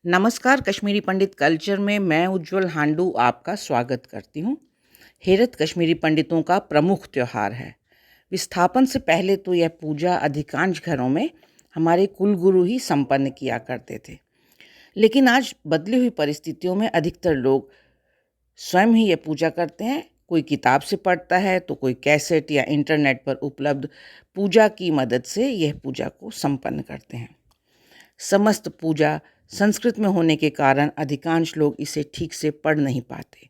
नमस्कार, कश्मीरी पंडित कल्चर में मैं उज्जवल हांडू आपका स्वागत करती हूँ। हेरत कश्मीरी पंडितों का प्रमुख त्योहार है। विस्थापन से पहले तो यह पूजा अधिकांश घरों में हमारे कुलगुरु ही संपन्न किया करते थे, लेकिन आज बदली हुई परिस्थितियों में अधिकतर लोग स्वयं ही यह पूजा करते हैं। कोई किताब से पढ़ता है तो कोई कैसेट या इंटरनेट पर उपलब्ध पूजा की मदद से यह पूजा को संपन्न करते हैं। समस्त पूजा संस्कृत में होने के कारण अधिकांश लोग इसे ठीक से पढ़ नहीं पाते।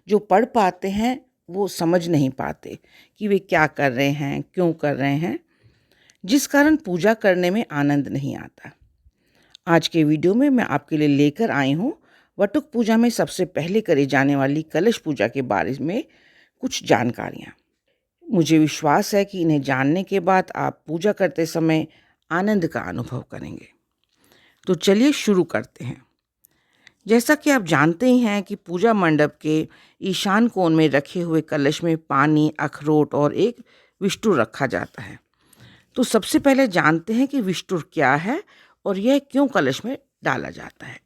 जो पढ़ पाते हैं वो समझ नहीं पाते कि वे क्या कर रहे हैं, क्यों कर रहे हैं, जिस कारण पूजा करने में आनंद नहीं आता। आज के वीडियो में मैं आपके लिए लेकर आई हूँ वटुक पूजा में सबसे पहले करी जाने वाली कलश पूजा के बारे में कुछ जानकारियाँ। मुझे विश्वास है कि इन्हें जानने के बाद आप पूजा करते समय आनंद का अनुभव करेंगे। तो चलिए शुरू करते हैं। जैसा कि आप जानते ही हैं कि पूजा मंडप के ईशान कोण में रखे हुए कलश में पानी, अखरोट और एक विष्टुर रखा जाता है। तो सबसे पहले जानते हैं कि विष्टुर क्या है और यह क्यों कलश में डाला जाता है।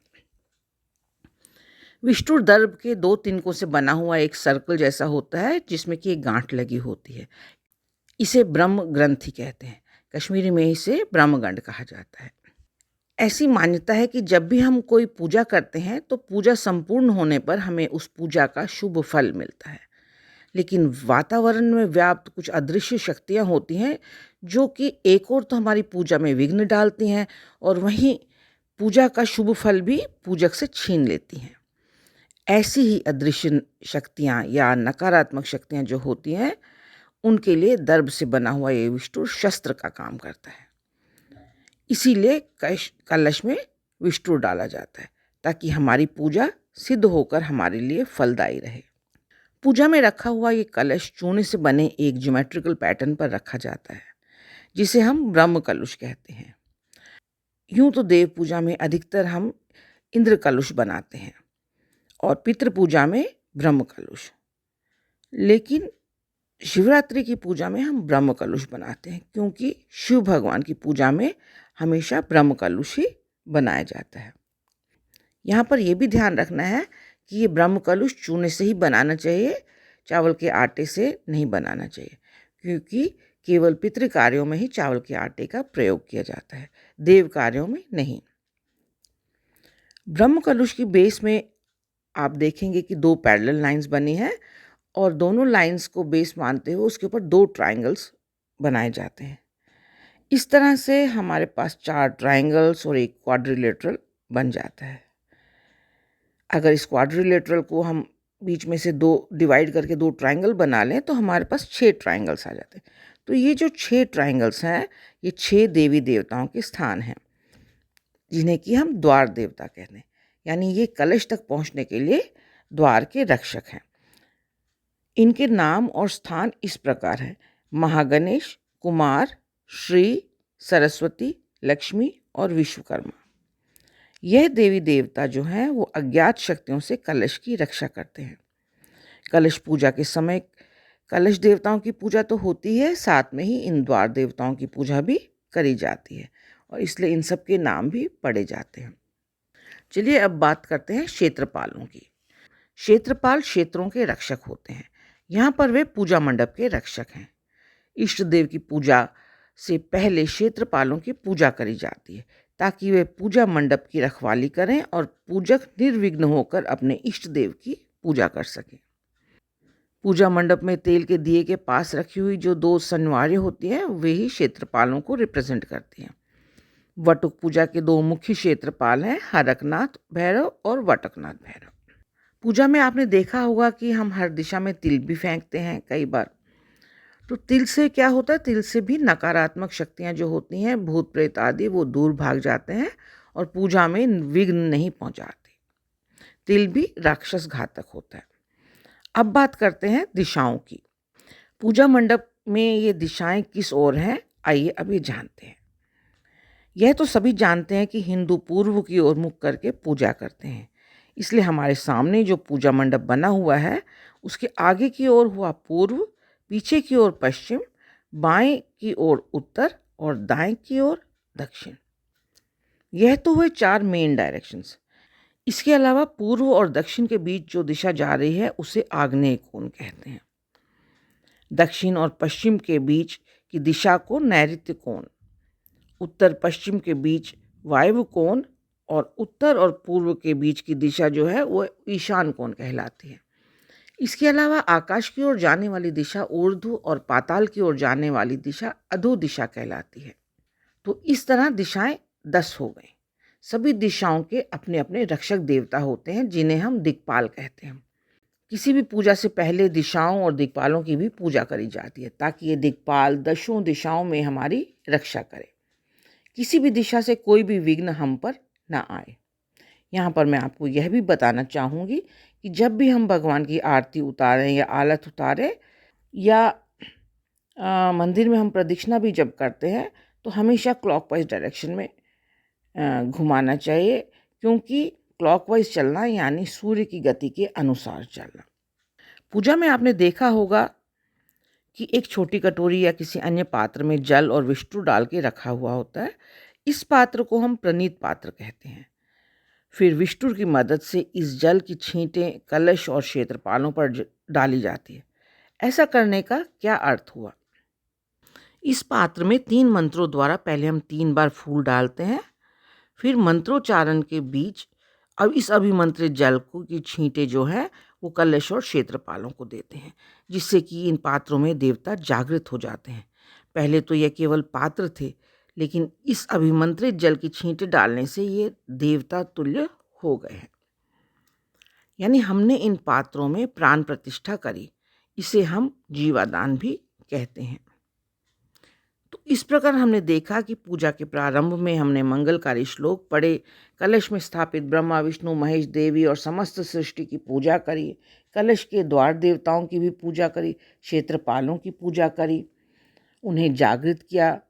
विष्टुर दर्भ के 2 तिनकों से बना हुआ एक सर्कल जैसा होता है जिसमें कि एक गांठ लगी होती है। इसे ब्रह्म ग्रंथि कहते हैं। कश्मीरी में इसे ब्रह्मगंड कहा जाता है। ऐसी मान्यता है कि जब भी हम कोई पूजा करते हैं तो पूजा संपूर्ण होने पर हमें उस पूजा का शुभ फल मिलता है। लेकिन वातावरण में व्याप्त कुछ अदृश्य शक्तियाँ होती हैं जो कि एक और तो हमारी पूजा में विघ्न डालती हैं और वहीं पूजा का शुभ फल भी पूजक से छीन लेती हैं। ऐसी ही अदृश्य शक्तियाँ या नकारात्मक शक्तियाँ जो होती हैं उनके लिए दर्भ से बना हुआ ये विष्टुर शस्त्र का काम करता है। इसीलिए कलश में विष्टुर डाला जाता है ताकि हमारी पूजा सिद्ध होकर हमारे लिए फलदायी रहे। पूजा में रखा हुआ ये कलश चूने से बने एक ज्योमेट्रिकल पैटर्न पर रखा जाता है जिसे हम ब्रह्म कलश कहते हैं। यूं तो देव पूजा में अधिकतर हम इंद्र कलश बनाते हैं और पितृ पूजा में ब्रह्म कलश, लेकिन शिवरात्रि की पूजा में हम ब्रह्म कलश बनाते हैं क्योंकि शिव भगवान की पूजा में हमेशा ब्रह्म कलश ही बनाया जाता है। यहाँ पर यह भी ध्यान रखना है कि ये ब्रह्म कलश चूने से ही बनाना चाहिए, चावल के आटे से नहीं बनाना चाहिए, क्योंकि केवल पितृ कार्यों में ही चावल के आटे का प्रयोग किया जाता है, देव कार्यों में नहीं। ब्रह्म कलश की बेस में आप देखेंगे कि 2 पैरेलल लाइंस बनी हैं और दोनों लाइंस को बेस मानते हुए उसके ऊपर 2 ट्रायंगल्स बनाए जाते हैं। इस तरह से हमारे पास 4 ट्रायंगल्स और एक क्वाड्रिलेटरल बन जाता है। अगर इस क्वाड्रिलेटरल को हम बीच में से 2 डिवाइड करके 2 ट्रायंगल बना लें तो हमारे पास 6 ट्रायंगल्स आ जाते हैं। तो ये जो 6 ट्रायंगल्स हैं ये 6 देवी देवताओं के स्थान हैं जिन्हें कि हम द्वार देवता कहते हैं, यानी ये कलश तक पहुंचने के लिए द्वार के रक्षक हैं। इनके नाम और स्थान इस प्रकार हैं: महागणेश, कुमार, श्री, सरस्वती, लक्ष्मी और विश्वकर्मा। यह देवी देवता जो हैं वो अज्ञात शक्तियों से कलश की रक्षा करते हैं। कलश पूजा के समय कलश देवताओं की पूजा तो होती है, साथ में ही इन द्वार देवताओं की पूजा भी करी जाती है और इसलिए इन सब के नाम भी पढ़े जाते हैं। चलिए अब बात करते हैं क्षेत्रपालों की। क्षेत्रपाल क्षेत्रों के रक्षक होते हैं। यहाँ पर वे पूजा मंडप के रक्षक हैं। इष्ट देव की पूजा से पहले क्षेत्रपालों की पूजा करी जाती है ताकि वे पूजा मंडप की रखवाली करें और पूजक निर्विघ्न होकर अपने इष्ट देव की पूजा कर सकें। पूजा मंडप में तेल के दिए के पास रखी हुई जो 2 संवारें होती हैं वे ही क्षेत्रपालों को रिप्रेजेंट करती हैं। वटुक पूजा के 2 मुख्य क्षेत्रपाल हैं, हरकनाथ भैरव और वटकनाथ भैरव। पूजा में आपने देखा होगा कि हम हर दिशा में तिल भी फेंकते हैं कई बार। तो तिल से क्या होता है, तिल से भी नकारात्मक शक्तियाँ जो होती हैं, भूत प्रेत आदि, वो दूर भाग जाते हैं और पूजा में विघ्न नहीं पहुंचाते। तिल भी राक्षस घातक होता है। अब बात करते हैं दिशाओं की। पूजा मंडप में ये दिशाएं किस ओर हैं, आइए अब ये जानते हैं। यह तो सभी जानते हैं कि हिंदू पूर्व की ओर मुख करके पूजा करते हैं, इसलिए हमारे सामने जो पूजा मंडप बना हुआ है उसके आगे की ओर हुआ पूर्व, पीछे की ओर पश्चिम, बाएं की ओर उत्तर और दाएं की ओर दक्षिण। यह तो हुए 4 मेन डायरेक्शंस। इसके अलावा पूर्व और दक्षिण के बीच जो दिशा जा रही है उसे आग्नेय कोण कहते हैं। दक्षिण और पश्चिम के बीच की दिशा को नैऋत्य कोण, उत्तर पश्चिम के बीच वायव्य कोण और उत्तर और पूर्व के बीच की दिशा जो है वो ईशान कोण कहलाती है। इसके अलावा आकाश की ओर जाने वाली दिशा ऊर्ध्व और पाताल की ओर जाने वाली दिशा अधो दिशा कहलाती है। तो इस तरह दिशाएं 10 हो गई। सभी दिशाओं के अपने अपने रक्षक देवता होते हैं जिन्हें हम दिक्पाल कहते हैं। किसी भी पूजा से पहले दिशाओं और दिक्पालों की भी पूजा करी जाती है ताकि ये दिक्पाल 10 दिशाओं में हमारी रक्षा करे, किसी भी दिशा से कोई भी विघ्न हम पर ना आए। यहाँ पर मैं आपको यह भी बताना चाहूँगी कि जब भी हम भगवान की आरती उतारें या आलत उतारें या मंदिर में हम प्रदक्षिणा भी जब करते हैं तो हमेशा क्लॉकवाइज डायरेक्शन में घुमाना चाहिए, क्योंकि क्लॉकवाइज चलना यानी सूर्य की गति के अनुसार चलना। पूजा में आपने देखा होगा कि एक छोटी कटोरी या किसी अन्य पात्र में जल और विष्णु डाल के रखा हुआ होता है। इस पात्र को हम प्रणीत पात्र कहते हैं। फिर विष्णु की मदद से इस जल की छींटें कलश और क्षेत्रपालों पर डाली जाती है। ऐसा करने का क्या अर्थ हुआ? इस पात्र में 3 मंत्रों द्वारा पहले हम 3 बार फूल डालते हैं, फिर मंत्रोच्चारण के बीच अब इस अभिमंत्रित जल को की छींटे जो है वो कलश और क्षेत्रपालों को देते हैं, जिससे कि इन पात्रों में देवता जागृत हो जाते हैं। पहले तो यह केवल पात्र थे, लेकिन इस अभिमंत्रित जल की छींटे डालने से ये देवता तुल्य हो गए हैं। यानी हमने इन पात्रों में प्राण प्रतिष्ठा करी। इसे हम जीवादान भी कहते हैं। तो इस प्रकार हमने देखा कि पूजा के प्रारंभ में हमने मंगलकारी श्लोक पढ़े, कलश में स्थापित ब्रह्मा विष्णु महेश देवी और समस्त सृष्टि की पूजा करी, कलश के द्वार देवताओं की भी पूजा करी, क्षेत्रपालों की पूजा करी, उन्हें जागृत किया।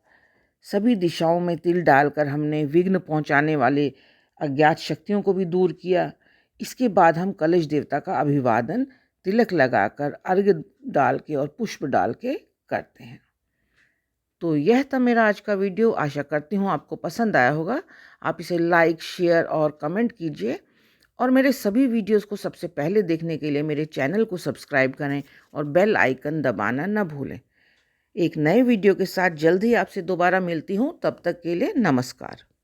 सभी दिशाओं में तिल डालकर हमने विघ्न पहुंचाने वाले अज्ञात शक्तियों को भी दूर किया। इसके बाद हम कलश देवता का अभिवादन तिलक लगाकर अर्घ्य डाल के और पुष्प डाल के करते हैं। तो यह था मेरा आज का वीडियो। आशा करती हूँ आपको पसंद आया होगा। आप इसे लाइक, शेयर और कमेंट कीजिए और मेरे सभी वीडियोस को सबसे पहले देखने के लिए मेरे चैनल को सब्सक्राइब करें और बेल आइकन दबाना न भूलें। एक नए वीडियो के साथ जल्द ही आपसे दोबारा मिलती हूँ। तब तक के लिए नमस्कार।